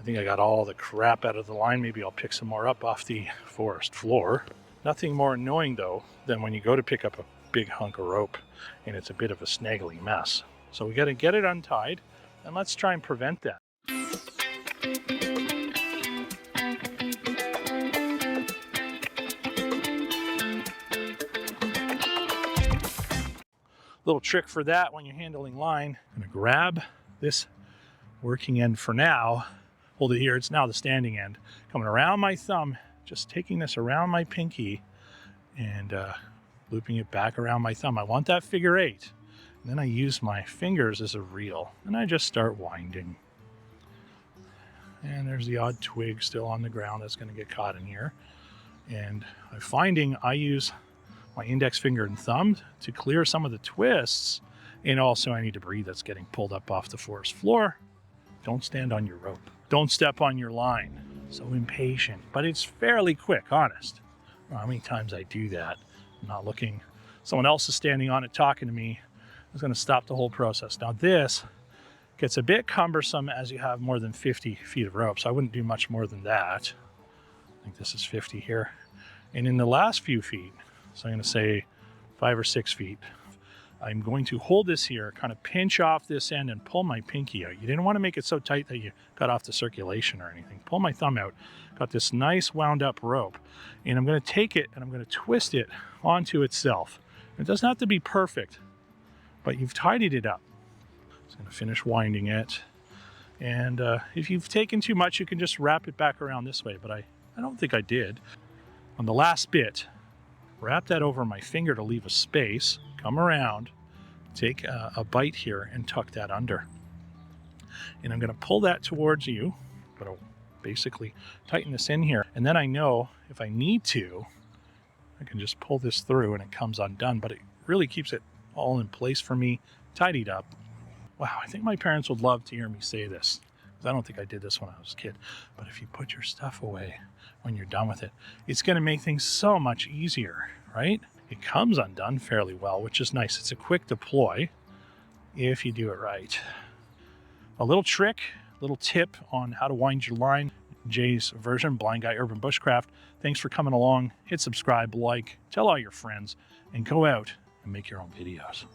think I got all the crap out of the line. Maybe I'll pick some more up off the forest floor. Nothing more annoying though than when you go to pick up a big hunk of rope and it's a bit of a snaggly mess. So we got to get it untied, and let's try and prevent that. Little trick for that when you're handling line, I'm going to grab this working end for now, hold it here, it's now the standing end, coming around my thumb, just taking this around my pinky and looping it back around my thumb. I want that figure 8. And then I use my fingers as a reel and I just start winding. And there's the odd twig still on the ground that's going to get caught in here. And I'm finding I use my index finger and thumb to clear some of the twists, and also any debris that's getting pulled up off the forest floor. Don't stand on your rope. Don't step on your line. So impatient, but it's fairly quick, honest. Well, how many times I do that? I'm not looking. Someone else is standing on it talking to me. It's going to stop the whole process. Now this gets a bit cumbersome as you have more than 50 feet of rope, so I wouldn't do much more than that. I think this is 50 here. And in the last few feet, so I'm going to say 5 or 6 feet, I'm going to hold this here, kind of pinch off this end and pull my pinky out. You didn't want to make it so tight that you cut off the circulation or anything. Pull my thumb out. Got this nice wound up rope, and I'm going to take it and I'm going to twist it onto itself. It doesn't have to be perfect, but you've tidied it up. I'm going to finish winding it. And if you've taken too much, you can just wrap it back around this way, but I don't think I did. On the last bit, wrap that over my finger to leave a space, come around, take a bite here and tuck that under. And I'm going to pull that towards you, but I'll basically tighten this in here. And then I know if I need to, I can just pull this through and it comes undone, but it really keeps it all in place for me, tidied up. Wow, I think my parents would love to hear me say this, because I don't think I did this when I was a kid. But if you put your stuff away when you're done with it, it's going to make things so much easier, right? It comes undone fairly well, which is nice. It's a quick deploy if you do it right. A little trick, little tip on how to wind your line, Jay's version, BlindGuy Urban Bushcraft. Thanks for coming along. Hit subscribe, like, tell all your friends, and go out and make your own videos.